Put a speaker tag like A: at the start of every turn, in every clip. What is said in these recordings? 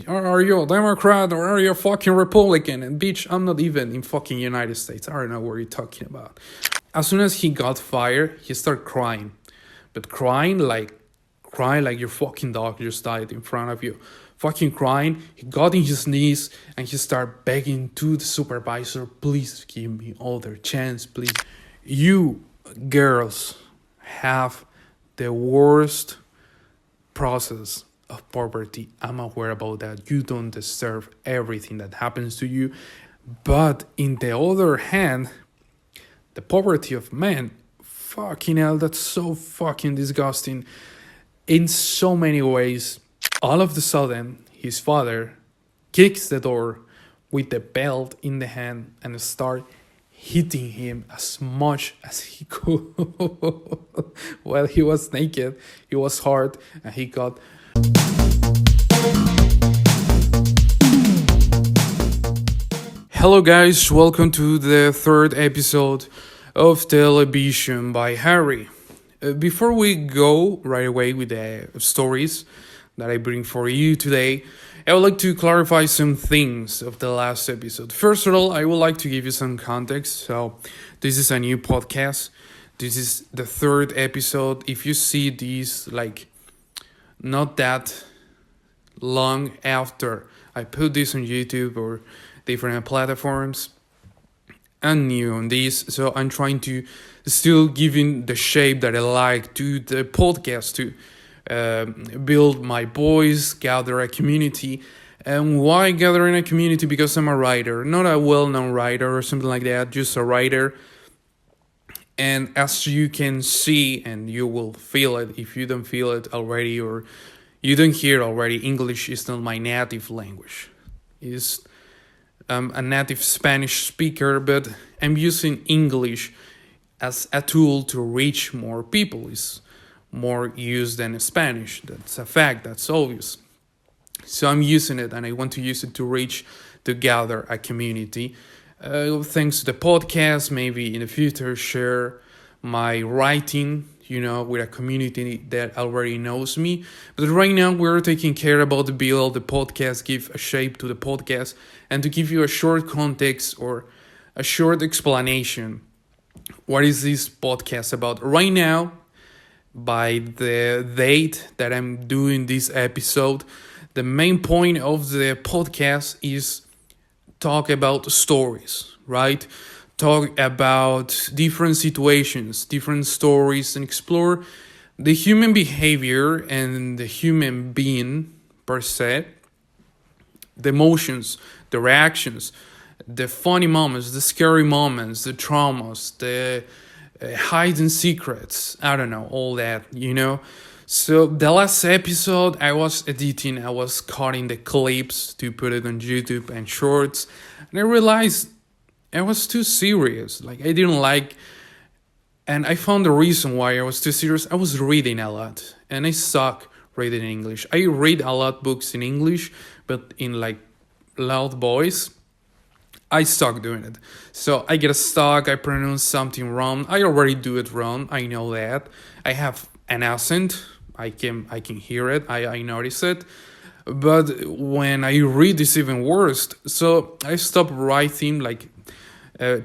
A: Are you a Democrat or are you a fucking Republican? And bitch, I'm not even in fucking United States. I don't know what you're talking about. As soon as he got fired, he started crying. But crying like your fucking dog just died in front of you. Fucking crying. He got in his knees and he started begging to the supervisor, please give me other chance, please. You girls have the worst process of poverty. I'm aware about that. You don't deserve everything that happens to you. But in the other hand, the poverty of men, fucking hell, that's so fucking disgusting in so many ways. All of a sudden, his father kicks the door with the belt in the hand and start hitting him as much as he could. Well, he was naked, he was hard, and he got. Hello, guys, welcome to the third episode of Television by Harry. Before we go right away with the stories that I bring for you today, I would like to clarify some things of the last episode. First of all, I would like to give you some context. So, this is a new podcast. This is the third episode. If you see these, not that long after I put this on YouTube or different platforms, I'm new on this, so I'm trying to still giving the shape that I like to the podcast to build my voice, gather a community. And why gathering a community? Because I'm a writer, not a well-known writer or something like that, just a writer. And as you can see, and you will feel it if you don't feel it already or you don't hear already, English is not my native language. It's a native Spanish speaker, but I'm using English as a tool to reach more people. It's more used than Spanish. That's a fact, that's obvious. So I'm using it and I want to use it to gather a community. Thanks to the podcast, maybe in the future share my writing, with a community that already knows me. But right now we're taking care about the build, the podcast, give a shape to the podcast, and to give you a short context or a short explanation. What is this podcast about? Right now, by the date that I'm doing this episode, the main point of the podcast is talk about stories, right? Talk about different situations, different stories, and explore the human behavior and the human being per se, the emotions, the reactions, the funny moments, the scary moments, the traumas, the hidden secrets, I don't know, all that, So the last episode I was editing, I was cutting the clips to put it on YouTube and shorts, and I realized I was too serious. I didn't like, and I found the reason why I was too serious. I was reading a lot, and I suck reading in English. I read a lot books in English, but in loud voice, I suck doing it. So I get stuck, I pronounce something wrong. I already do it wrong, I know that. I have an accent, I can hear it, I notice it. But when I read, it's even worse. So I stopped writing,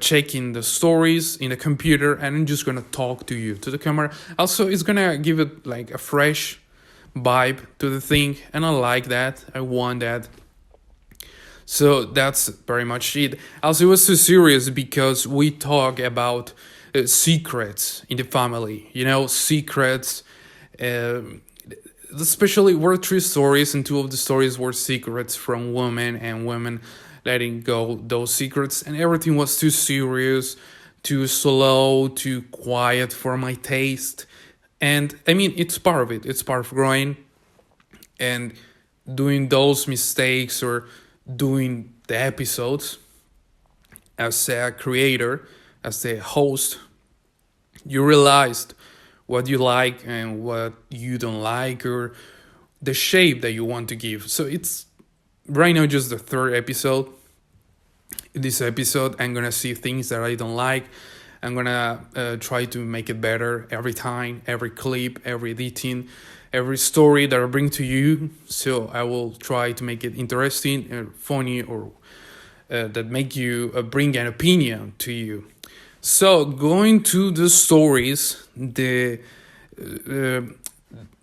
A: checking the stories in the computer, and I'm just gonna talk to you, to the camera. Also, it's gonna give it a fresh vibe to the thing, and I like that. I want that. So that's very much it. Also, it was so serious because we talk about secrets in the family. Secrets. Especially were three stories, and two of the stories were secrets from women, and women letting go those secrets, and everything was too serious, too slow, too quiet for my taste. And I mean, it's part of it. It's part of growing and doing those mistakes or doing the episodes as a creator, as a host. You realized what you like and what you don't like, or the shape that you want to give. So it's right now just the third episode. In this episode, I'm gonna see things that I don't like. I'm gonna try to make it better every time, every clip, every editing, every story that I bring to you. So I will try to make it interesting or funny, or that make you bring an opinion to you. So going to the stories, the uh,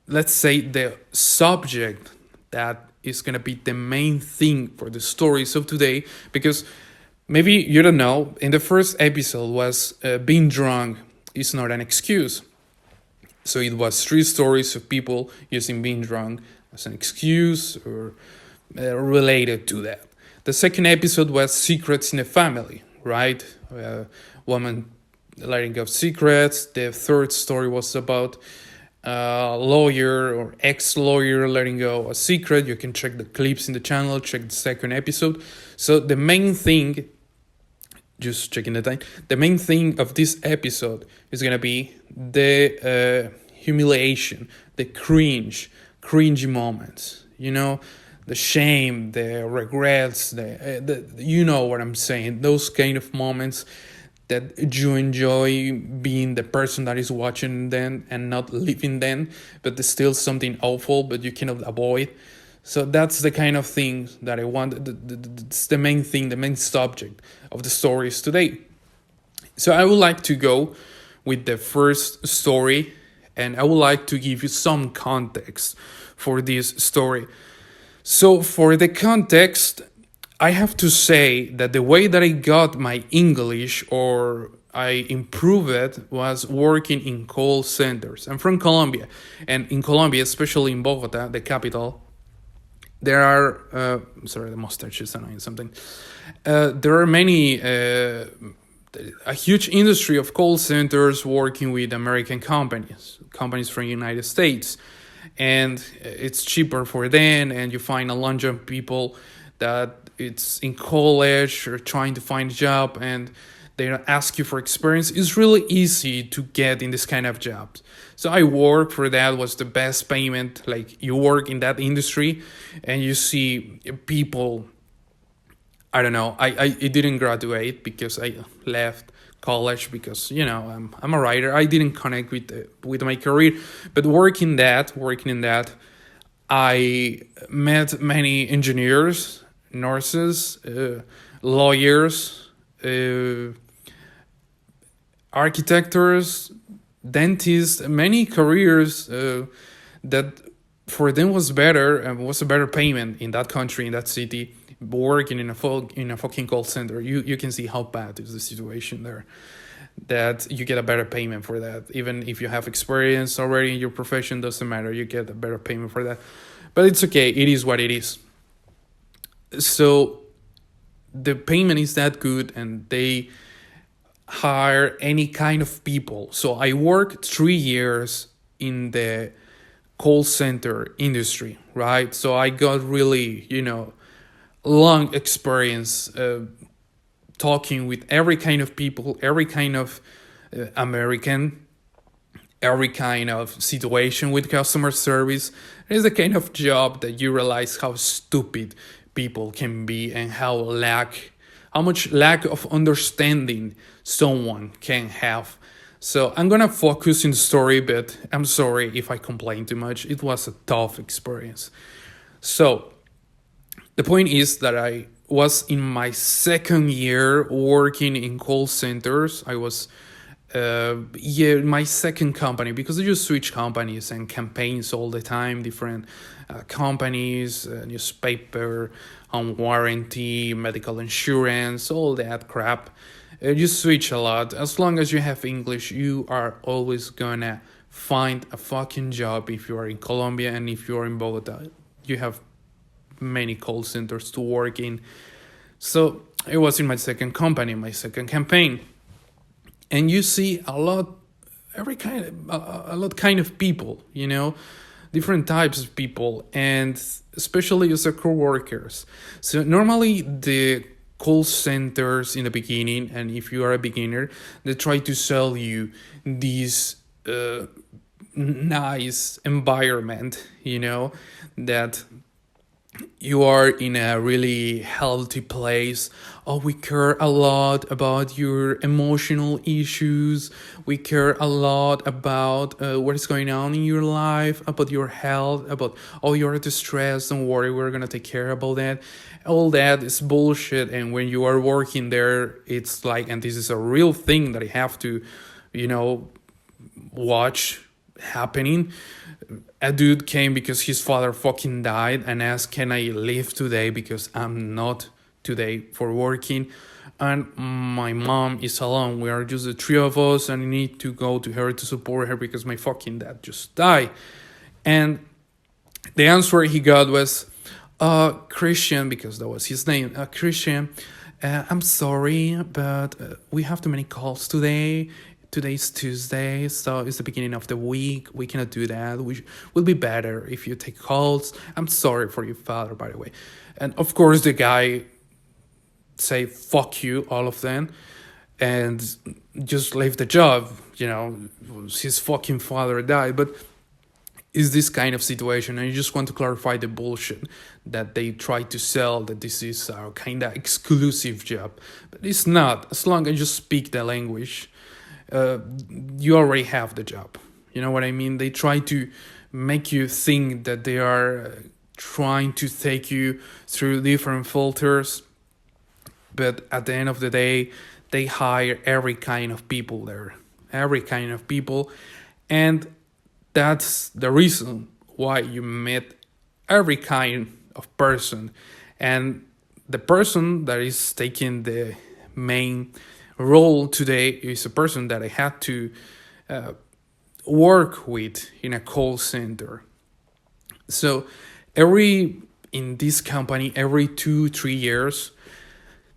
A: let's say the subject that is gonna be the main thing for the stories of today, because maybe you don't know, in the first episode was being drunk is not an excuse. So it was three stories of people using being drunk as an excuse or related to that. The second episode was secrets in the family, right? Woman letting go secrets. The third story was about a lawyer or ex-lawyer letting go a secret. You can check the clips in the channel, check the second episode. So the main thing, just checking the time, the main thing of this episode is gonna be the humiliation, the cringy moments, the shame, the regrets, the you know what I'm saying, those kind of moments that you enjoy being the person that is watching them and not living them, but there's still something awful but you cannot avoid. So that's the kind of thing that I want. It's the main thing, the main subject of the stories today. So I would like to go with the first story, and I would like to give you some context for this story. So for the context, I have to say that the way that I got my English, or I improved it, was working in call centers. I'm from Colombia, and in Colombia, especially in Bogota, the capital, there are sorry, the mustache is annoying something. There are many a huge industry of call centers working with American companies from the United States, and it's cheaper for them, and you find a lot of people that it's in college or trying to find a job, and they don't ask you for experience. It's really easy to get in this kind of jobs. So I worked for that, was the best payment. Like, you work in that industry and you see people, I don't know, I didn't graduate because I left college because, I'm a writer. I didn't connect with my career, but working in that, I met many engineers, nurses, lawyers, architects, dentists, many careers that for them was better and was a better payment in that country, in that city, working in a fucking call center. You can see how bad is the situation there, that you get a better payment for that. Even if you have experience already in your profession, doesn't matter, you get a better payment for that. But it's okay, it is what it is. So the payment is that good, and they hire any kind of people. So I worked 3 years in the call center industry, right? So I got really, long experience talking with every kind of people, every kind of American, every kind of situation with customer service. It is the kind of job that you realize how stupid people can be, and how much lack of understanding someone can have. So I'm gonna focus in the story, but I'm sorry if I complain too much. It was a tough experience. So the point is that I was in my second year working in call centers. I was my second company, because you switch companies and campaigns all the time, different companies, newspaper, home warranty, medical insurance, all that crap. You switch a lot. As long as you have English, you are always gonna find a fucking job. If you are in Colombia and if you are in Bogota, you have many call centers to work in. So it was in my second company, my second campaign. And you see a lot of people, different types of people, and especially as a co-workers. So normally the call centers in the beginning, and if you are a beginner, they try to sell you this nice environment, that you are in a really healthy place. Oh, we care a lot about your emotional issues. We care a lot about what is going on in your life, about your health, about oh, you're distressed. Don't worry, we're gonna take care about that. All that is bullshit. And when you are working there, it's like, and this is a real thing that I have to, you know, watch happening. A dude came because his father fucking died and asked, "Can I leave today because I'm not today for working?" And my mom is alone. We are just the three of us, and I need to go to her to support her because my fucking dad just died. And the answer he got was, Christian, because that was his name, Christian, I'm sorry, but we have too many calls today. Today's Tuesday, so it's the beginning of the week. We cannot do that. Will be better if you take calls. I'm sorry for your father, by the way. And of course, the guy say fuck you, all of them, and just leave the job. You know, his fucking father died, but is this kind of situation, and you just want to clarify the bullshit that they try to sell, that this is a kind of exclusive job, but it's not. As long as you speak the language, you already have the job. You know what I mean? They try to make you think that they are trying to take you through different filters, but at the end of the day, they hire every kind of people there, every kind of people, and that's the reason why you met every kind of person. And the person that is taking the main role today is a person that I had to work with in a call center. So in this company, every 2-3 years,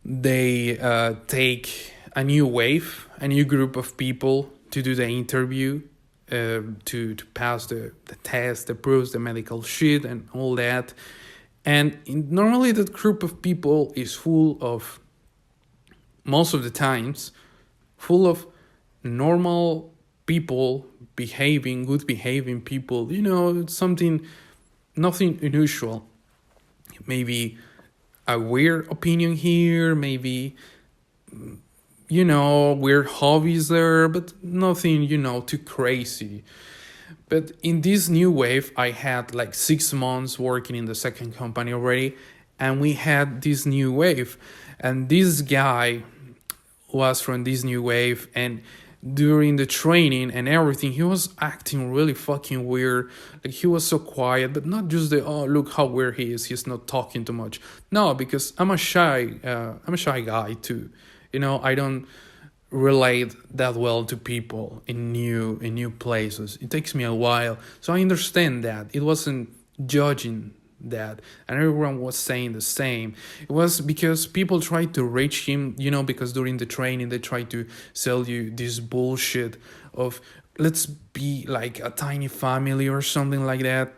A: they take a new wave, a new group of people to do the interview, to pass the test, the proofs, the medical shit, and all that. And normally that group of people is full of, most of the times, full of normal people, good behaving people. You know, nothing unusual. Maybe a weird opinion here, maybe, you know, weird hobbies there, but nothing, you know, too crazy. But in this new wave, I had like 6 months working in the second company already, and we had this new wave. And this guy was from this new wave, and during the training and everything, he was acting really fucking weird. Like, he was so quiet, but not just oh, look how weird he is, he's not talking too much. No, because I'm a shy guy too. You know, I don't relate that well to people in new places. It takes me a while, so I understand that. It wasn't judging that, and everyone was saying the same. It was because people tried to reach him, you know, because during the training they try to sell you this bullshit of, let's be like a tiny family or something like that,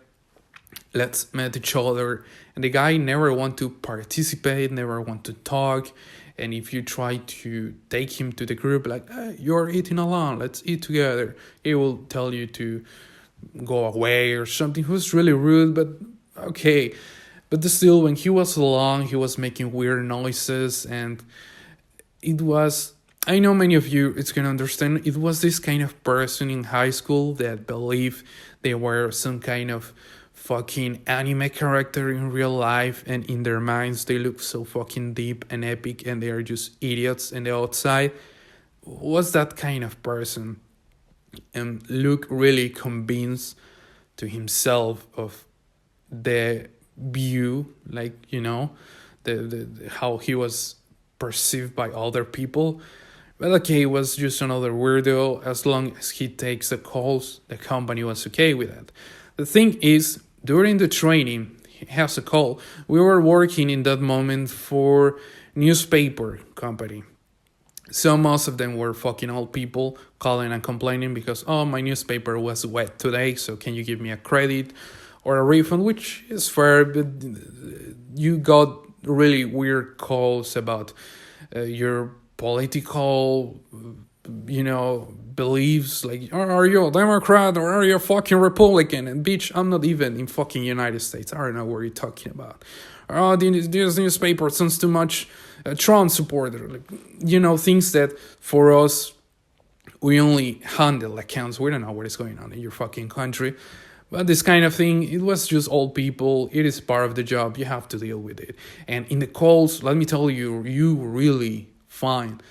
A: let's meet each other. And the guy never want to participate, never want to talk. And if you try to take him to the group, like, hey, you're eating alone, let's eat together, he will tell you to go away or something. He was really rude, but okay. But still, when he was alone, he was making weird noises, and it was, I know many of you it's gonna understand, it was this kind of person in high school that believed they were some kind of fucking anime character in real life, and in their minds they look so fucking deep and epic, and they are just idiots on the outside. Was that kind of person, and look really convinced to himself of the view, like, you know, the how he was perceived by other people. But okay, it was just another weirdo. As long as he takes the calls, the company was okay with that. The thing is, during the training, he has a call. We were working in that moment for newspaper company. So most of them were fucking old people calling and complaining because, oh, my newspaper was wet today, so can you give me a credit or a refund, which is fair, but you got really weird calls about your political believes like, are you a Democrat or are you a fucking Republican? And bitch, I'm not even in fucking United States. I don't know what you're talking about. Oh, this newspaper sounds too much Trump supporter. Like, things that for us, we only handle accounts. We don't know what is going on in your fucking country. But this kind of thing, it was just old people. It is part of the job. You have to deal with it. And in the calls, let me tell you, you really find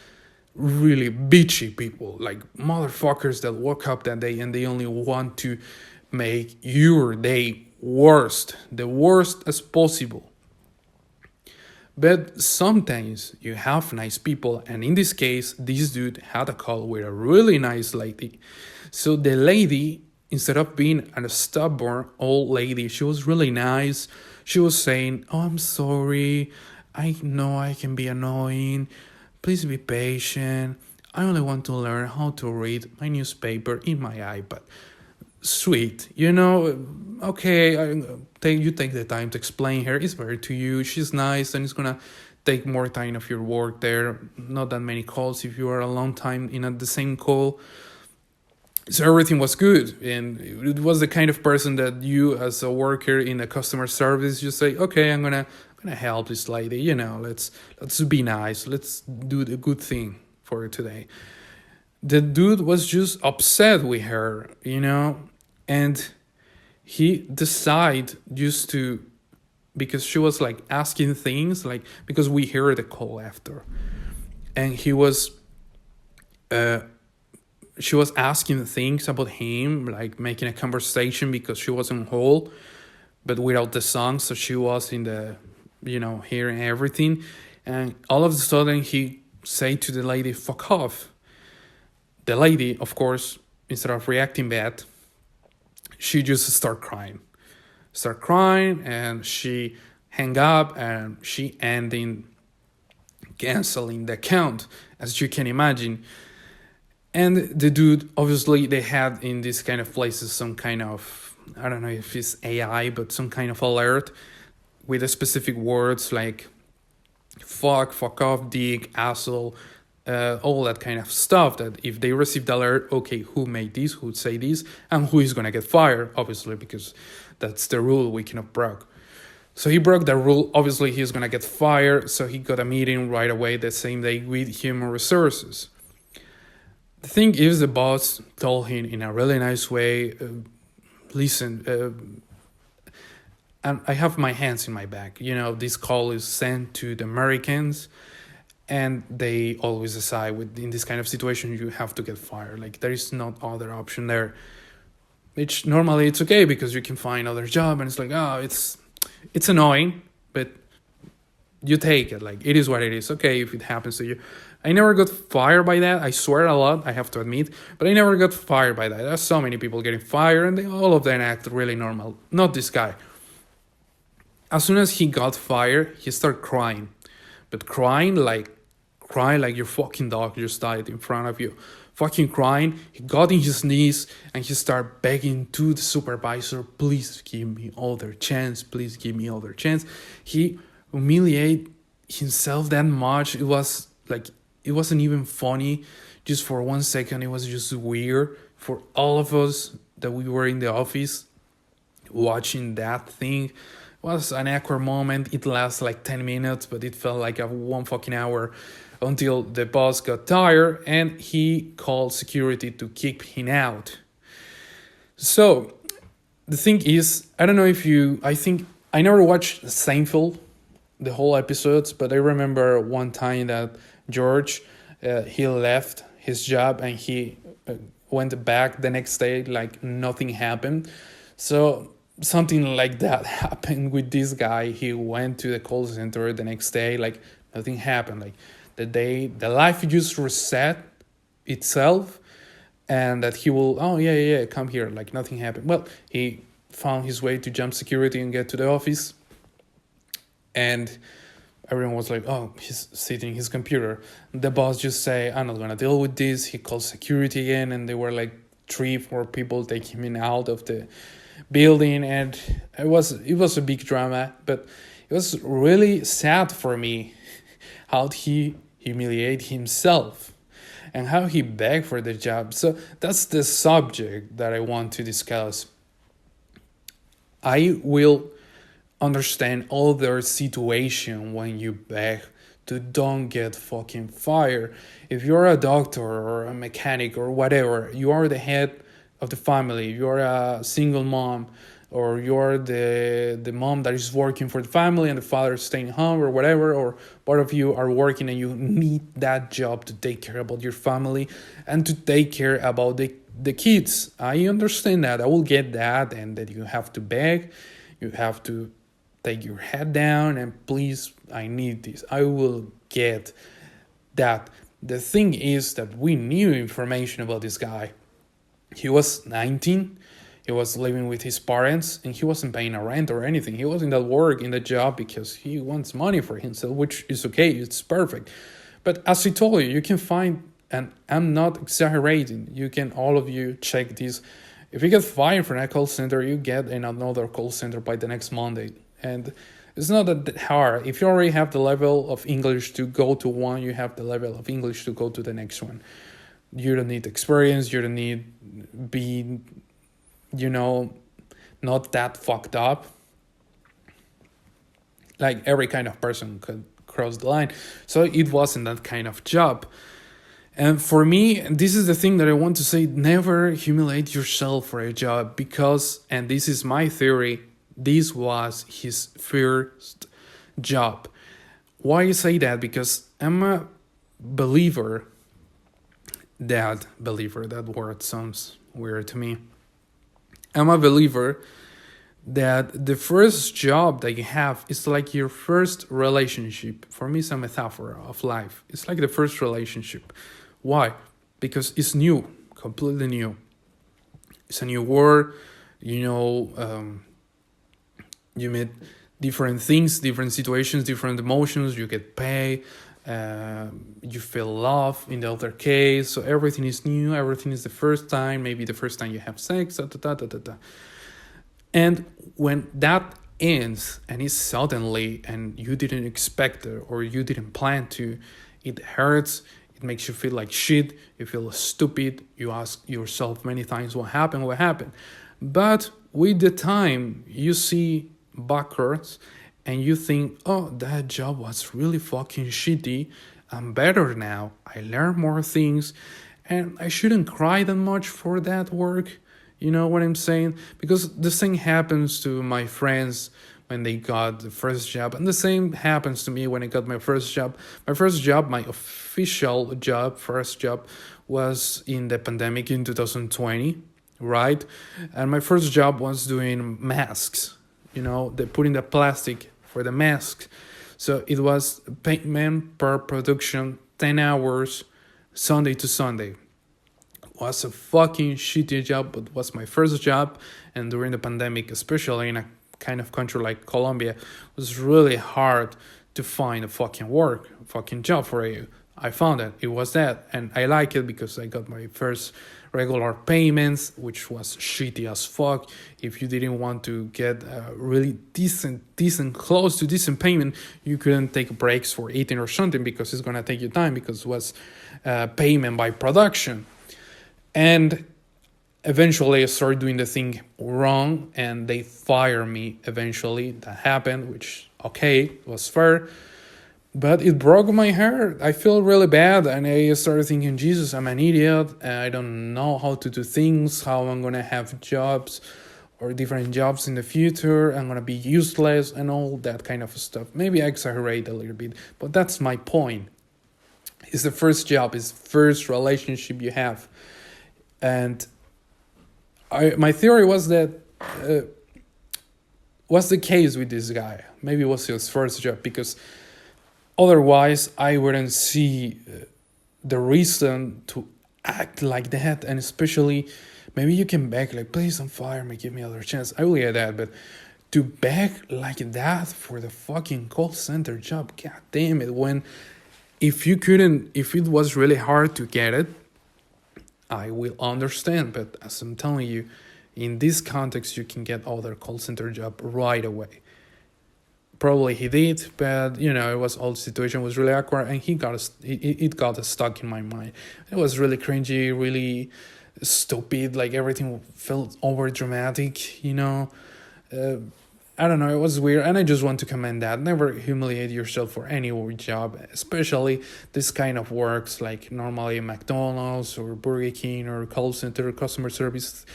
A: really bitchy people, like motherfuckers that woke up that day and they only want to make your day the worst as possible. But sometimes you have nice people, and in this case, this dude had a call with a really nice lady. So the lady, instead of being a stubborn old lady, she was really nice. She was saying, "Oh, I'm sorry. I know I can be annoying. Please be patient. I only want to learn how to read my newspaper in my iPad." Sweet, okay, you take the time to explain her. It's better to you. She's nice, and it's gonna take more time of your work there. Not that many calls if you are a long time in the same call. So everything was good, and it was the kind of person that you, as a worker in the customer service, you say, okay, I'm gonna help this lady. Let's be nice. Let's do the good thing for her today. The dude was just upset with her, and he decided just to, because she was like asking things, like, because we heard the call after, and she was asking things about him, like making a conversation, because she was on hold, but without the song, so she was in the, hearing everything, and all of a sudden he said to the lady, "Fuck off." The lady, of course, instead of reacting bad, she just start crying, and she hang up, and she ending canceling the account, as you can imagine. And the dude, obviously, they had in these kind of places some kind of, I don't know if it's AI, but some kind of alert with a specific words like fuck off, dick, asshole, all that kind of stuff, that if they receive the alert, okay, who made this, who say this, and who is going to get fired, obviously, because that's the rule we cannot break. So he broke the rule. Obviously, he's going to get fired, so he got a meeting right away the same day with human resources. The thing is, the boss told him in a really nice way, listen, and I have my hands in my back. This call is sent to the Americans, and they always decide in this kind of situation, you have to get fired. Like, there is no other option there. Which normally it's okay because you can find other job, and it's like, it's annoying, but you take it. Like, it is what it is. Okay, if it happens to you. I never got fired by that. I swear a lot, I have to admit, but I never got fired by that. There's so many people getting fired, and all of them act really normal. Not this guy. As soon as he got fired, he started crying, but crying like your fucking dog just died in front of you. Fucking crying. He got in his knees and he started begging to the supervisor, "Please give me other chance. Please give me other chance." He humiliated himself that much. It was like, it wasn't even funny. Just for 1 second, it was just weird for all of us that we were in the office watching that thing. It was an awkward moment. It lasted like 10 minutes, but it felt like a 1 fucking hour, until the boss got tired and he called security to kick him out. So the thing is, I don't know if I never watched Seinfeld, the whole episodes, but I remember one time that George, he left his job and he went back the next day like nothing happened. So something like that happened with this guy. He went to the call center the next day, like nothing happened. Like, the life just reset itself, and that he will, come here, like nothing happened. Well, he found his way to jump security and get to the office, and everyone was like, oh, he's sitting his computer. The boss just say, "I'm not gonna deal with this." He called security again, and there were like 3-4 people taking him out of the building, and it was a big drama. But it was really sad for me how he humiliate himself. and how he begged for the job. So that's the subject that I want to discuss. I will understand all their situation when you beg to don't get fucking fired. If you're a doctor or a mechanic or whatever, you are the head of the family. You're a single mom, or you're the mom that is working for the family and the father is staying home or whatever, or both of you are working and you need that job to take care about your family and to take care about the kids. I understand that. I will get that, and that you have to beg, you have to take your head down and please, I need this. I will get that. The thing is that we knew information about this guy. He was 19. He was living with his parents and he wasn't paying a rent or anything. He was in that work, in the job, because he wants money for himself, which is okay. It's perfect. But as I told you, you can find, and I'm not exaggerating, you can, all of you, check this. If you get fired from a call center, you get in another call center by the next Monday. And it's not that hard. If you already have the level of English to go to one, you have the level of English to go to the next one. You don't need experience. You don't need be, not that fucked up. Like every kind of person could cross the line. So it wasn't that kind of job. And for me, this is the thing that I want to say, never humiliate yourself for a job because, and this is my theory, this was his first job. Why I say that? Because I'm a believer, that word sounds weird to me. I'm a believer that the first job that you have is like your first relationship. For me, it's a metaphor of life. It's like the first relationship. Why? Because it's new, completely new. It's a new word, you meet different things, different situations, different emotions. You get paid, you feel love in the other case. So everything is new. Everything is the first time. Maybe the first time you have sex. And when that ends and it's suddenly and you didn't expect it or you didn't plan to, it hurts. It makes you feel like shit. You feel stupid. You ask yourself many times, what happened? But with the time, you see backwards and you think, oh, that job was really fucking shitty. I'm better now. I learned more things and I shouldn't cry that much for that work. You know what I'm saying? Because the same happens to my friends when they got the first job. And the same happens to me when I got my first job. My official job, first job, was in the pandemic in 2020, right? And my first job was doing masks. They put in the plastic for the mask. So it was payment per production, 10 hours, Sunday to Sunday. Was a fucking shitty job, but was my first job. And during the pandemic, especially in a kind of country like Colombia, it was really hard to find a fucking job for you. I found it. It was that. And I like it because I got my first regular payments, which was shitty as fuck. If you didn't want to get a really decent, close to decent payment, you couldn't take breaks for eating or something because it's going to take you time because it was payment by production. And eventually I started doing the thing wrong and they fired me eventually. That happened, which, okay, was fair. But it broke my heart. I feel really bad. And I started thinking, Jesus, I'm an idiot. I don't know how to do things, how I'm going to have jobs or different jobs in the future. I'm going to be useless and all that kind of stuff. Maybe I exaggerate a little bit, but that's my point. It's the first job, it's the first relationship you have. And my theory was that what's the case with this guy? Maybe it was his first job because otherwise I wouldn't see the reason to act like that. And especially maybe you can beg like, please don't fire me, give me another chance. I will get that, but to beg like that for the fucking call center job, god damn it. When if it was really hard to get it, I will understand, but as I'm telling you, in this context, you can get other call center job right away. Probably he did, but it was all the situation was really awkward, and it got stuck in my mind. It was really cringy, really stupid. Like everything felt over dramatic. I don't know. It was weird, and I just want to commend that. Never humiliate yourself for any job, especially this kind of works like normally McDonald's or Burger King or call center customer service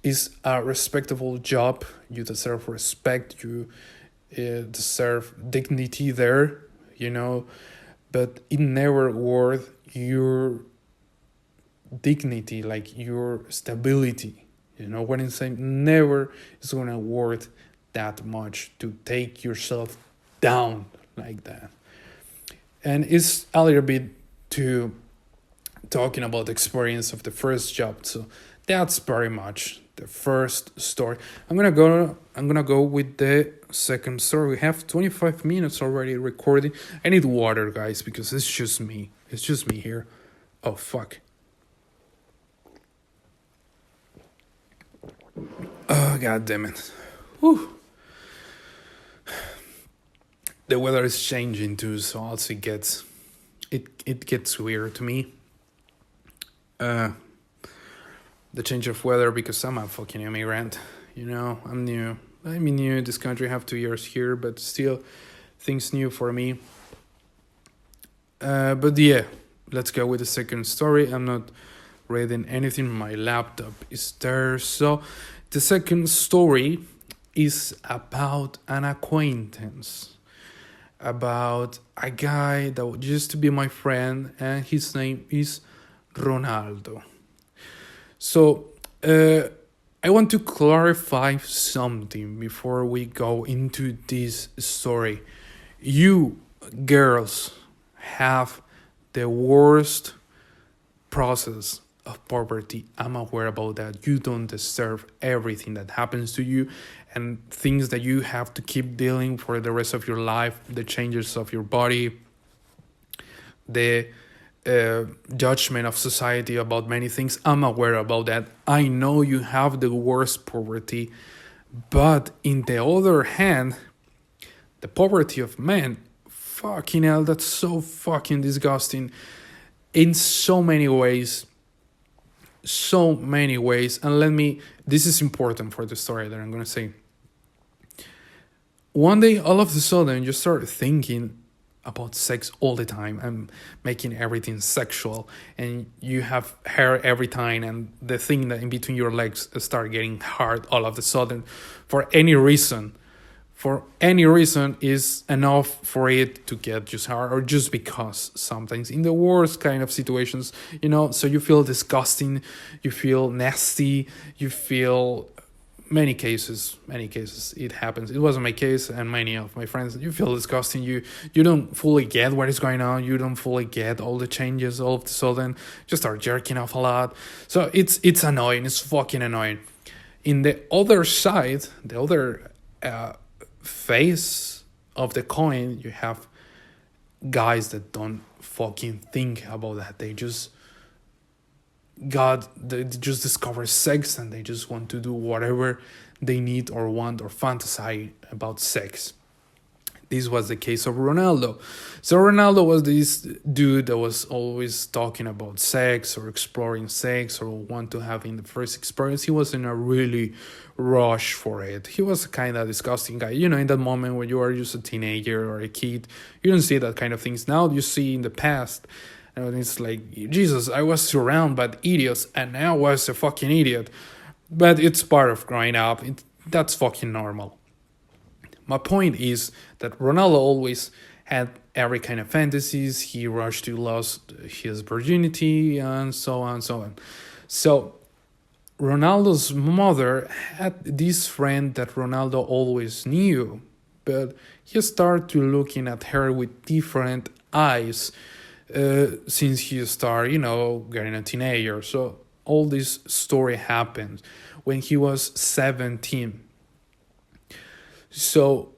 A: is a respectable job. You deserve respect. You deserve dignity there, but it never worth your dignity, like your stability. What I'm saying, never is gonna worth that much to take yourself down like that. And it's a little bit to talking about the experience of the first job. So that's very much the first story. I'm gonna go with the second story. We have 25 minutes already recording. I need water, guys, because it's just me. It's just me here. Oh fuck. Oh god damn it. Whew. The weather is changing too, so also it gets weird to me. The change of weather, because I'm a fucking immigrant. I'm new. I'm new in this country. I have 2 years here, but still, things new for me. But yeah, let's go with the second story. I'm not reading anything. My laptop is there. So the second story is about an acquaintance, about a guy that used to be my friend, and his name is Ronaldo. So, I want to clarify something before we go into this story. You girls have the worst process of poverty. I'm aware about that. You don't deserve everything that happens to you and things that you have to keep dealing for the rest of your life, the changes of your body, the judgment of society about many things. I'm aware about that. I know you have the worst poverty, but in the other hand, the poverty of men, fucking hell, that's so fucking disgusting in so many ways. And this is important for the story that I'm gonna say. One day, all of a sudden, you start thinking about sex all the time and making everything sexual, and you have hair every time, and the thing that in between your legs start getting hard all of a sudden for any reason is enough for it to get just hard, or just because sometimes in the worst kind of situations, so you feel disgusting, you feel nasty, you feel many cases it happens. It wasn't my case, and many of my friends, you feel disgusting, you don't fully get what is going on, you don't fully get all the changes. All of a sudden you start jerking off a lot, so it's annoying. It's fucking annoying. In the other side, the other face of the coin, you have guys that don't fucking think about that. They just discover sex, and they just want to do whatever they need or want or fantasize about sex. This was the case of Ronaldo. So Ronaldo was this dude that was always talking about sex or exploring sex or want to having the first experience. He was in a really rush for it. He was a kind of disgusting guy. In that moment when you are just a teenager or a kid, you don't see that kind of things. Now you see in the past, and it's like, Jesus, I was surrounded by idiots, and now I was a fucking idiot. But it's part of growing up. That's fucking normal. My point is that Ronaldo always had every kind of fantasies. He rushed to lose his virginity and so on and so on. So Ronaldo's mother had this friend that Ronaldo always knew, but he started to looking at her with different eyes since he started, getting a teenager. So all this story happened when he was 17. So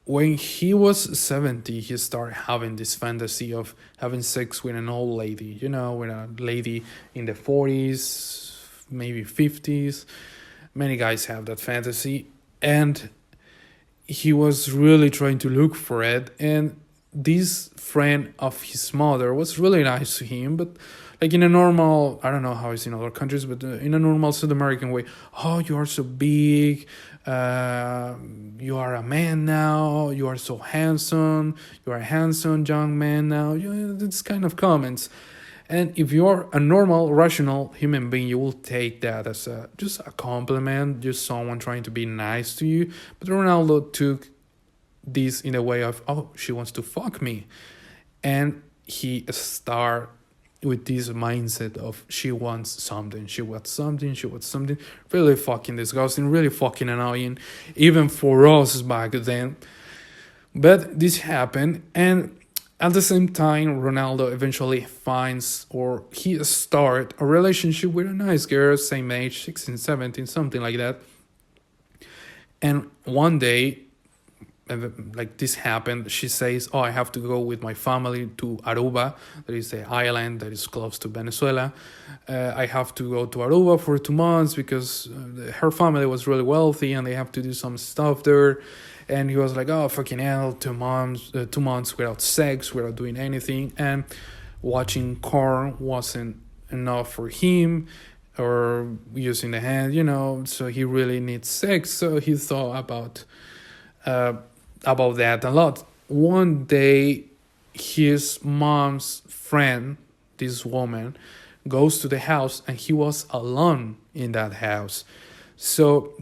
A: when he was 70, he started having this fantasy of having sex with an old lady, with a lady in the 40s, maybe 50s. Many guys have that fantasy. And he was really trying to look for it, and this friend of his mother was really nice to him, but like in a normal, I don't know how it's in other countries, but in a normal South American way. Oh, you are so big, you are a man now, you are so handsome, you are a handsome young man now, this kind of comments. And if you're a normal, rational human being, you will take that as just a compliment, just someone trying to be nice to you. But Ronaldo took this in a way of, oh, she wants to fuck me. And he started with this mindset of she wants something, she wants something, she wants something. Really fucking disgusting, really fucking annoying, even for us back then. But this happened, and at the same time, Ronaldo eventually finds, or he start a relationship with a nice girl, same age, 16, 17, something like that. And one day, like this happened, she says, oh, I have to go with my family to Aruba. That is the island that is close to Venezuela. I have to go to Aruba for 2 months because her family was really wealthy and they have to do some stuff there. And he was like, oh, fucking hell, 2 months, 2 months without sex, without doing anything. And watching corn wasn't enough for him, or using the hand, so he really needs sex. So he thought about that a lot. One day, his mom's friend, this woman, goes to the house, and he was alone in that house. So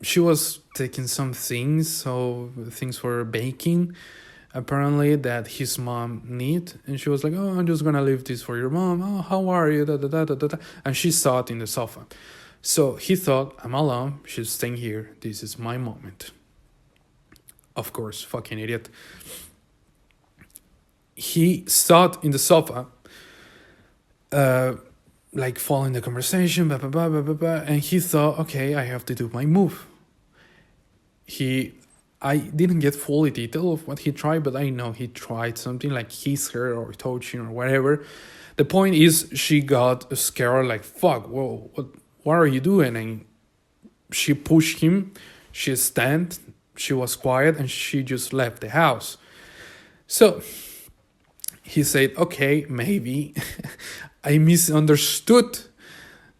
A: she was taking some things, so things for baking, apparently, that his mom need. And she was like, oh, I'm just gonna leave this for your mom. Oh, how are you? Da, da, da, da, da. And she sat in the sofa. So he thought, I'm alone, she's staying here, this is my moment. Of course, fucking idiot. He sat in the sofa, like following the conversation, blah, blah, blah, blah, blah, blah, and he thought, okay, I have to do my move. I didn't get fully detail of what he tried, but I know he tried something like kiss her or touching or whatever. The point is, she got scared, like, fuck, whoa, what are you doing? And she pushed him, she stand, she was quiet, and she just left the house. So he said, okay, maybe I misunderstood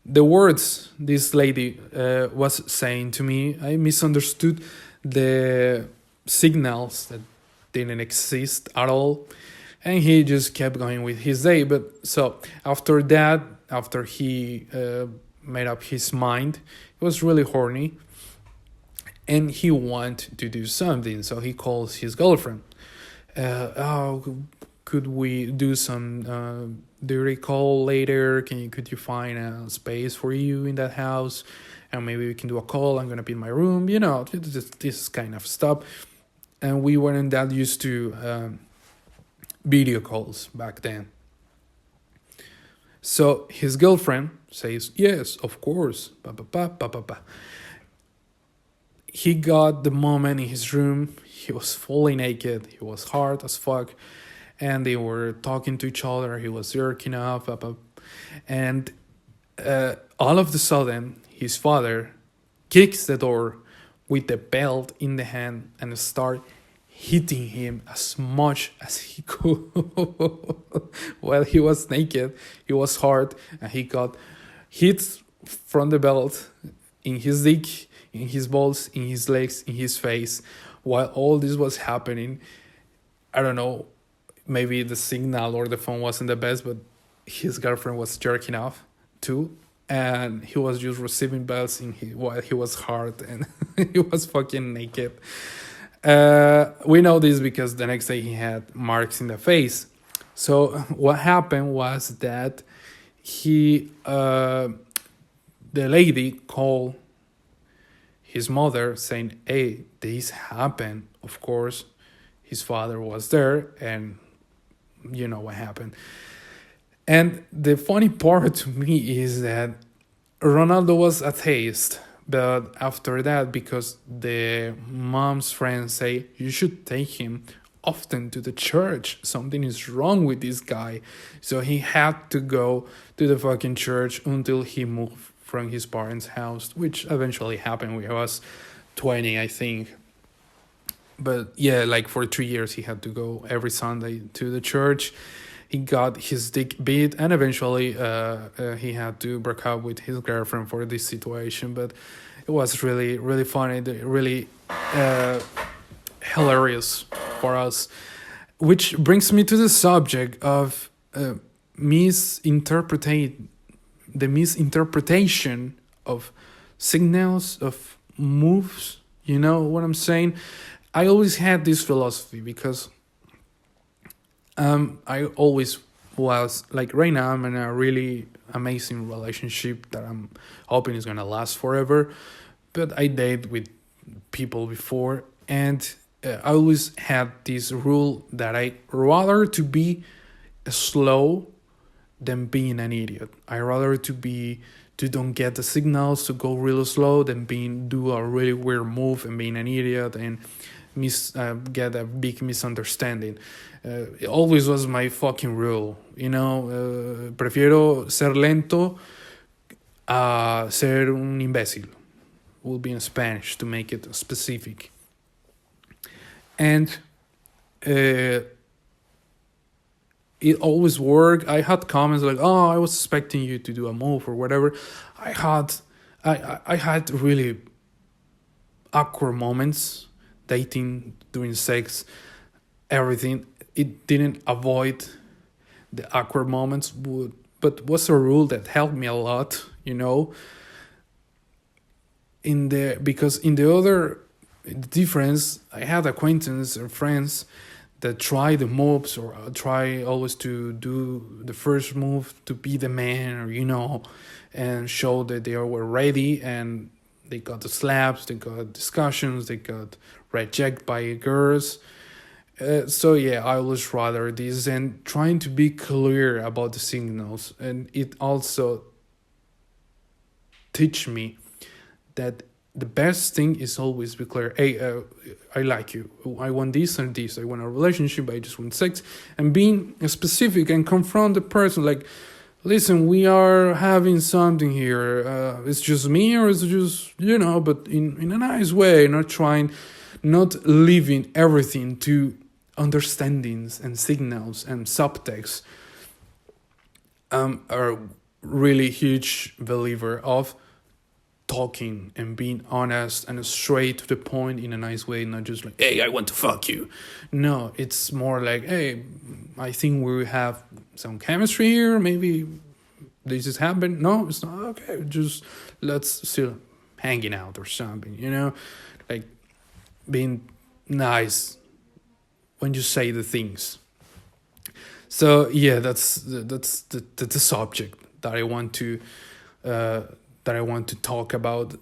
A: the words this lady was saying to me. I misunderstood the signals that didn't exist at all. And he just kept going with his day. But so after that, after he made up his mind, he was really horny. And he wanted to do something. So he calls his girlfriend. Could we do some dirty call later? Could you find a space for you in that house? And maybe we can do a call. I'm going to be in my room. This kind of stuff. And we weren't that used to video calls back then. So his girlfriend says, yes, of course. He got the moment in his room. He was fully naked. He was hard as fuck. And they were talking to each other. He was jerking off. And all of a sudden, his father kicks the door with the belt in the hand and start hitting him as much as he could. While he was naked, he was hard, and he got hit from the belt in his dick, in his balls, in his legs, in his face. While all this was happening, I don't know, maybe the signal or the phone wasn't the best, but his girlfriend was jerking off too. And he was just receiving belts while he was hard and he was fucking naked. We know this because the next day he had marks in the face. So what happened was that the lady called his mother saying, hey, this happened. Of course, his father was there, and you know what happened. And the funny part to me is that Ronaldo was atheist, but after that, because the mom's friends say you should take him often to the church, something is wrong with this guy. So he had to go to the fucking church until he moved from his parents' house, which eventually happened with us 20, I think. But yeah, like for 3 years, he had to go every Sunday to the church. He got his dick beat, and eventually he had to break up with his girlfriend for this situation. But it was really, really funny, really uh, hilarious for us. Which brings me to the subject of misinterpretate the misinterpretation of signals, of moves. You know what I'm saying? I always had this philosophy because I always was like, right now I'm in a really amazing relationship that I'm hoping is gonna last forever. But I dated with people before, and I always had this rule that I rather to be slow than being an idiot. I rather to don't get the signals, to go really slow, than do a really weird move and being an idiot and get a big misunderstanding. It always was my fucking rule, you know. Prefiero ser lento a ser un imbécil. Will be in Spanish to make it specific. And it always worked. I had comments like, "Oh, I was expecting you to do a move or whatever." I had really awkward moments dating, doing sex, everything. It didn't avoid the awkward moments, but was a rule that helped me a lot, you know. Because in the other difference, I had acquaintances or friends that try the moves or try always to do the first move to be the man, or you know, and show that they were ready, and they got the slaps, they got discussions, they got rejected by girls. So yeah, I always rather this, and trying to be clear about the signals, and it also teach me that the best thing is always be clear. Hey, I like you. I want this and this. I want a relationship. I just want sex. And being specific and confront the person. Like, listen, we are having something here. It's just me, or it's just, you know, but in a nice way. Not leaving everything to understandings and signals and subtext. Are really huge believer of talking and being honest and straight to the point in a nice way, not just like, hey, I want to fuck you. No, it's more like, hey, I think we have some chemistry here, maybe this is happening. No, it's not. Okay, just let's still hanging out or something, you know, like being nice when you say the things. So yeah, that's the subject that I want to talk about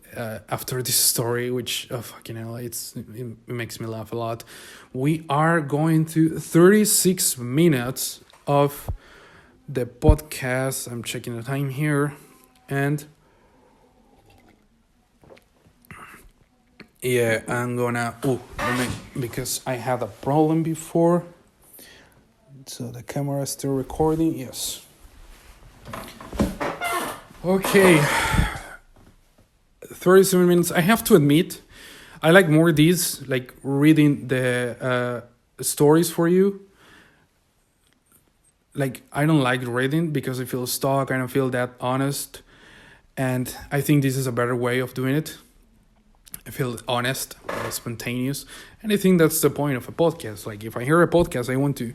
A: after this story, which, oh fucking hell, it makes me laugh a lot. We are going to 36 minutes of the podcast. I'm checking the time here, and yeah, I'm gonna because I had a problem before. So the camera is still recording. Yes. Okay. 37 minutes. I have to admit, I like more these, like reading the stories for you. Like, I don't like reading because I feel stuck. I don't feel that honest. And I think this is a better way of doing it. I feel honest, spontaneous. And I think that's the point of a podcast. Like, if I hear a podcast, I want to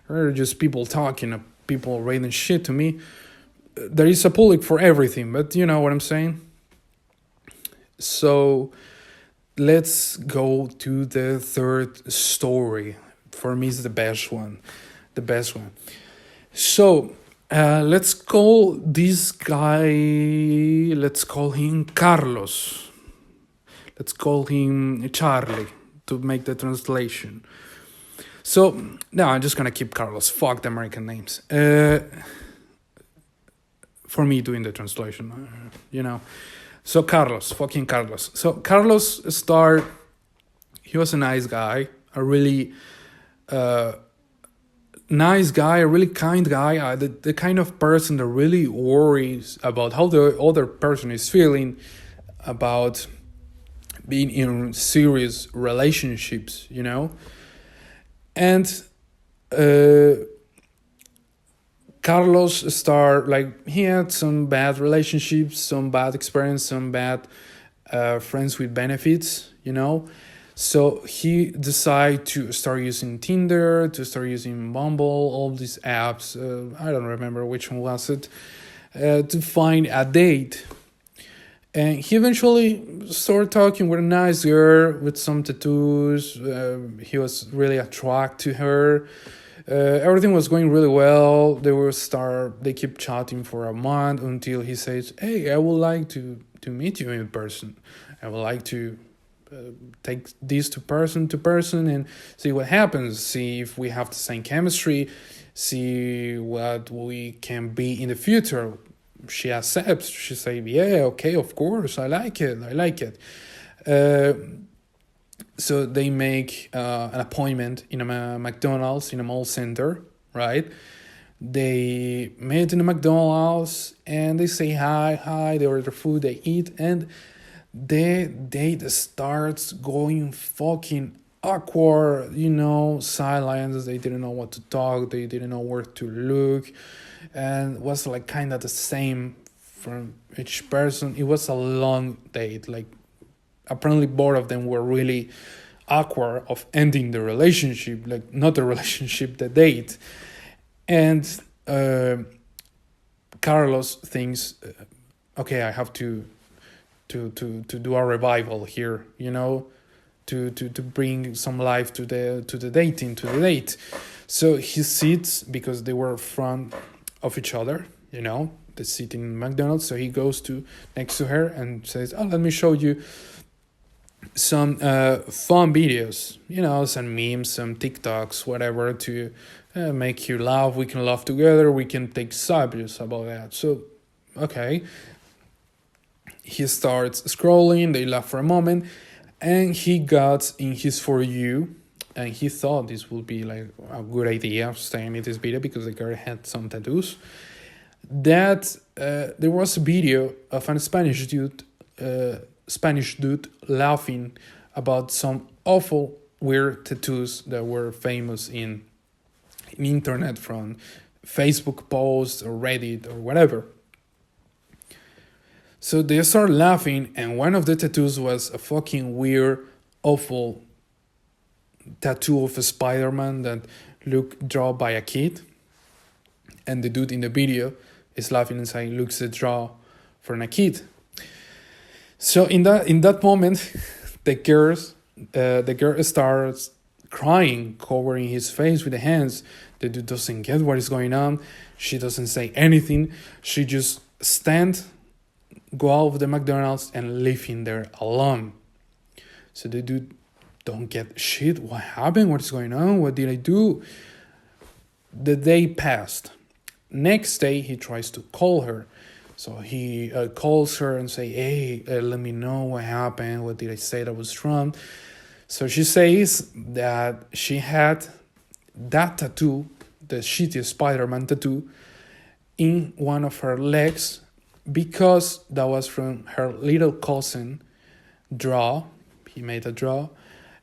A: hear just people talking, people reading shit to me. There is a public for everything, but you know what I'm saying? So let's go to the third story. For me, it's the best one. So let's call this guy, let's call him Carlos. Let's call him Charlie to make the translation. So, no, I'm just going to keep Carlos. Fuck the American names. For me doing the translation, you know. So fucking Carlos. So Carlos he was a nice guy, a really nice guy, a really kind guy, the kind of person that really worries about how the other person is feeling, about being in serious relationships, and uh, Carlos started, like, he had some bad relationships, some bad experience, some bad friends with benefits. So he decided to start using Tinder, to start using Bumble, all these apps. I don't remember which one was it, to find a date. And he eventually started talking with a nice girl with some tattoos. He was really attracted to her. Everything was going really well. They keep chatting for a month until he says, "Hey, I would like to meet you in person. I would like to take this to person and see what happens. See if we have the same chemistry. See what we can be in the future." She accepts. She says, "Yeah, okay, of course, I like it." So they make an appointment in a McDonald's in a mall center, right? They meet in the McDonald's and they say hi. They order food, they eat, and the date starts going fucking awkward. Silence. They didn't know what to talk. They didn't know where to look, and was like kind of the same from each person. It was a long date. Like, apparently both of them were really awkward of ending the relationship, like not the relationship, the date. And Carlos thinks, okay, I have to do a revival here, to bring some life to the date. So he sits, because they were in front of each other, they sit in McDonald's. So he goes to next to her and says, "Oh, let me show you some fun videos, some memes, some TikToks, whatever, to make you laugh. We can laugh together. We can take subjects about that." So, okay. He starts scrolling. They laugh for a moment, and he got in his For You, and he thought this would be like a good idea of staying in this video because the girl had some tattoos. That there was a video of a Spanish dude laughing about some awful weird tattoos that were famous in internet, from Facebook posts or Reddit or whatever. So they start laughing, and one of the tattoos was a fucking weird, awful tattoo of a Spider-Man that looked drawn by a kid. And the dude in the video is laughing and saying, "Looks a draw from a kid." So in that moment, the girl starts crying, covering his face with the hands. The dude doesn't get what is going on. She doesn't say anything. She just stands, go out of the McDonald's, and leave him there alone. So the dude don't get shit. What happened? What's going on? What did I do? The day passed. Next day, he tries to call her. So he calls her and say, "Hey, let me know what happened. What did I say that was wrong?" So she says that she had that tattoo, the shitty Spider-Man tattoo, in one of her legs because that was from her little cousin draw. He made a draw,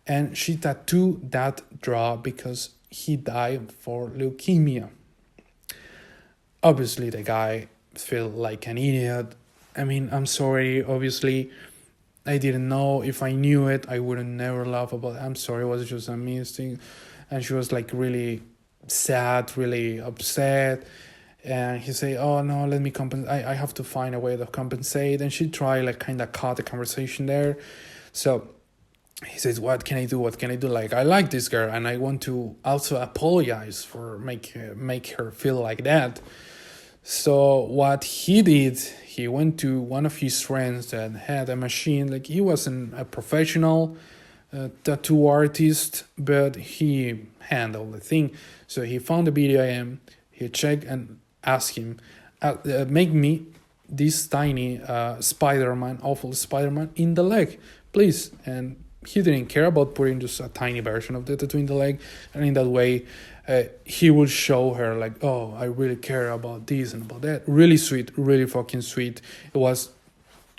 A: and she tattooed that draw because he died for leukemia. Obviously, the guy felt like an idiot. I mean, I'm sorry. Obviously, I didn't know. If I knew it, I wouldn't never laugh about it. I'm sorry. It was just a mistake. And she was like really sad, really upset. And he said, "Oh no, let me compensate. I have to find a way to compensate." And she tried like kind of cut the conversation there. So he says, "What can I do? What can I do? Like, I like this girl, and I want to also apologize for make her feel like that." So what he did, he went to one of his friends that had a machine. Like, he wasn't a professional tattoo artist, but he handled the thing. So he found the BDIM, he checked and asked him, "Make me this tiny Spider-Man, awful Spider-Man in the leg, please." And he didn't care about putting just a tiny version of the tattoo in the leg. And in that way, he would show her like, "Oh, I really care about this and about that." Really sweet, really fucking sweet. It was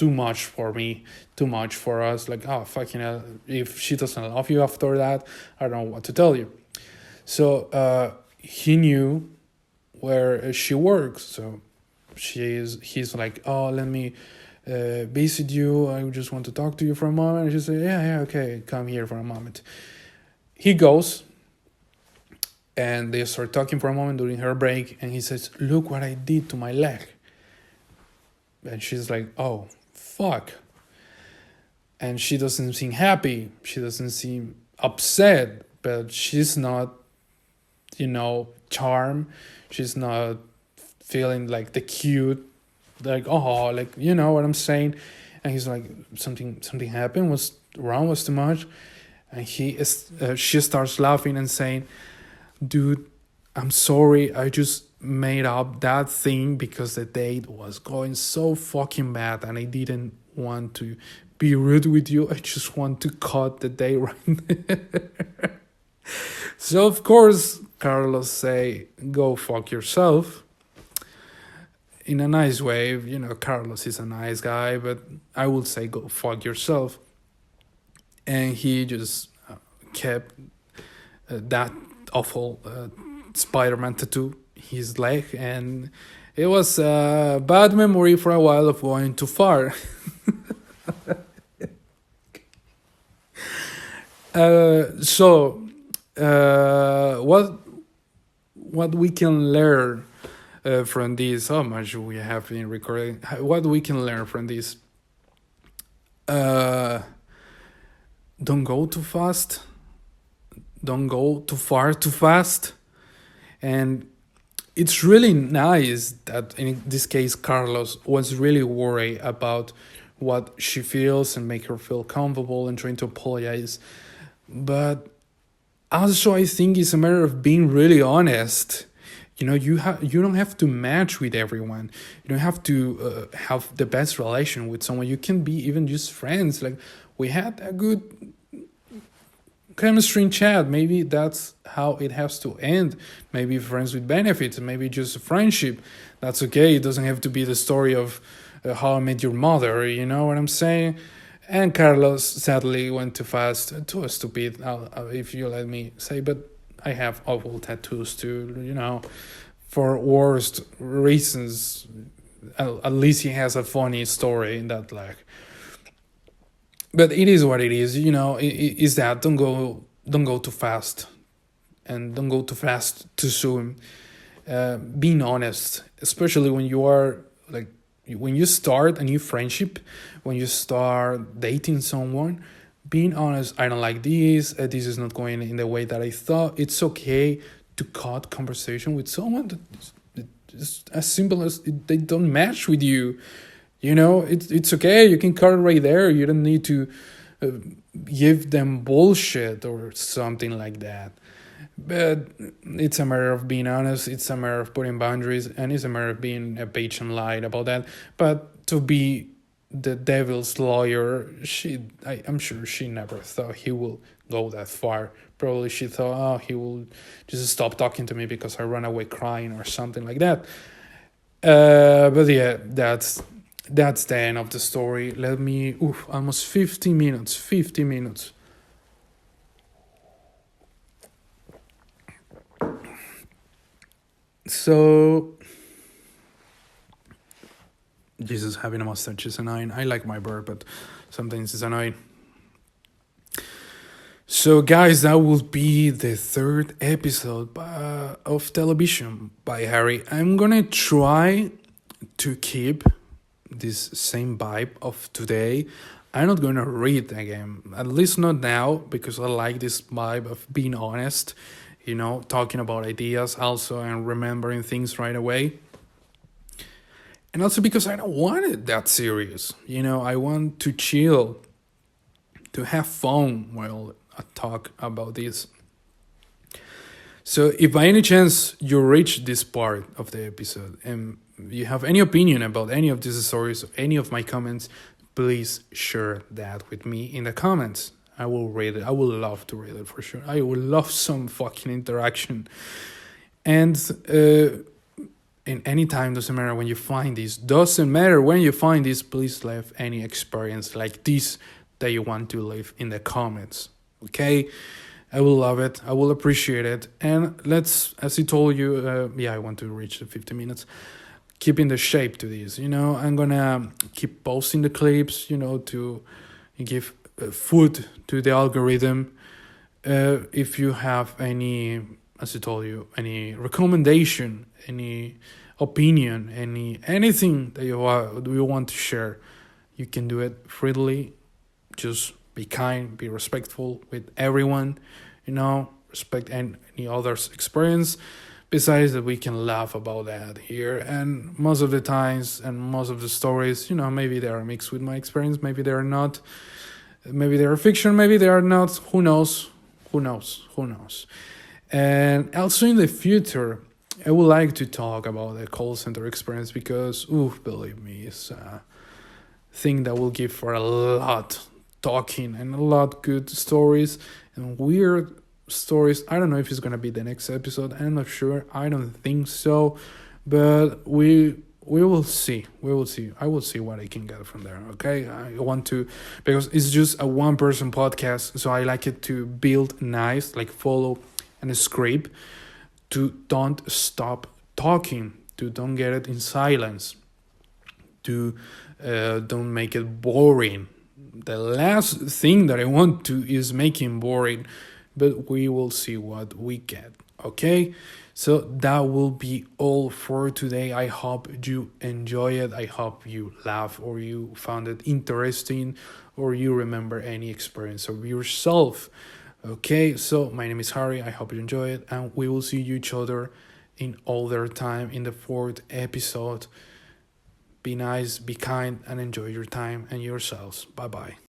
A: too much for me, too much for us. Like, oh, fucking hell, if she doesn't love you after that, I don't know what to tell you. So he knew where she works. So he's like, oh, let me visit you. I just want to talk to you for a moment. And she said, yeah, okay, come here for a moment. He goes, and they start talking for a moment during her break, and he says, look what I did to my leg. And she's like, oh, fuck. And she doesn't seem happy. She doesn't seem upset, but she's not, charmed. She's not feeling like the cute, like, oh, like, you know what I'm saying? And he's like, something happened, what's wrong, what's too much? And she starts laughing and saying, dude, I'm sorry, I just made up that thing because the date was going so fucking bad and I didn't want to be rude with you. I just want to cut the date right there. So of course Carlos say, go fuck yourself, in a nice way. Carlos is a nice guy, but I would say go fuck yourself. And he just kept that awful Spider-Man tattoo his leg, and it was a bad memory for a while of going too far. What we can learn from this? How much we have been recording? What we can learn from this? Don't go too fast. Don't go too far too fast. And it's really nice that in this case Carlos was really worried about what she feels and make her feel comfortable and trying to apologize. But also I think it's a matter of being really honest. You don't have to match with everyone. You don't have to have the best relation with someone. You can be even just friends. Like, we had a good chemistry in chat. Maybe that's how it has to end. Maybe friends with benefits. Maybe just a friendship. That's okay. It doesn't have to be the story of How I Met Your Mother. You know what I'm saying? And Carlos sadly went too fast. Too stupid, if you let me say. But I have awful tattoos too, for worst reasons. At least he has a funny story in that leg. But it is what it is, is that don't go too fast, and don't go too fast too soon. Being honest, especially when you are like, when you start a new friendship, when you start dating someone, being honest. I don't like this. This is not going in the way that I thought. It's okay to cut conversation with someone that is as simple as they don't match with you. It's okay. You can cut it right there. You don't need to give them bullshit or something like that. But it's a matter of being honest. It's a matter of putting boundaries, and it's a matter of being a patient light about that. But to be the devil's lawyer, I'm sure she never thought he will go that far. Probably she thought, oh, he will just stop talking to me because I run away crying or something like that. But yeah, that's the end of the story. Almost 50 minutes. So, Jesus, having a mustache is annoying. I like my beard, but sometimes it's annoying. So, guys, that will be the third episode of Television by Harry. I'm gonna try to keep this same vibe of today. I'm not gonna read again, at least not now, because I like this vibe of being honest, talking about ideas also and remembering things right away. And also because I don't want it that serious. I want to chill, to have fun while I talk about this. So if by any chance you reach this part of the episode and you have any opinion about any of these stories, any of my comments, please share that with me in the comments. I will read it. I would love to read it for sure. I would love some fucking interaction. And in any time, doesn't matter when you find this, doesn't matter when you find this, please leave any experience like this that you want to leave in the comments. Okay, I will love it, I will appreciate it. And let's, as I told you, I want to reach the 50 minutes, keeping the shape to this. I'm gonna keep posting the clips, to give food to the algorithm. If you have any, as I told you, any recommendation, any opinion, anything that you want to share, you can do it freely. Just be kind, be respectful with everyone, respect any other's experience. Besides that, we can laugh about that here. And most of the times and most of the stories, maybe they are mixed with my experience, maybe they are not. Maybe they are fiction, maybe they are not. Who knows? Who knows? And also in the future, I would like to talk about the call center experience because, believe me, it's a thing that will give for a lot talking and a lot good stories and weird stories. I don't know if it's going to be the next episode. I'm not sure. I don't think so. But we will see. I will see what I can get from there. Okay, I want to, because it's just a one person podcast, so I like it to build nice, like follow and script, to don't stop talking, to don't get it in silence, to don't make it boring. The last thing that I want to is making boring, but we will see what we get. Okay, so that will be all for today. I hope you enjoy it. I hope you laugh, or you found it interesting, or you remember any experience of yourself. Okay, so my name is Harry. I hope you enjoy it, and we will see each other in other time in the 4th episode. Be nice, be kind, and enjoy your time and yourselves. Bye bye.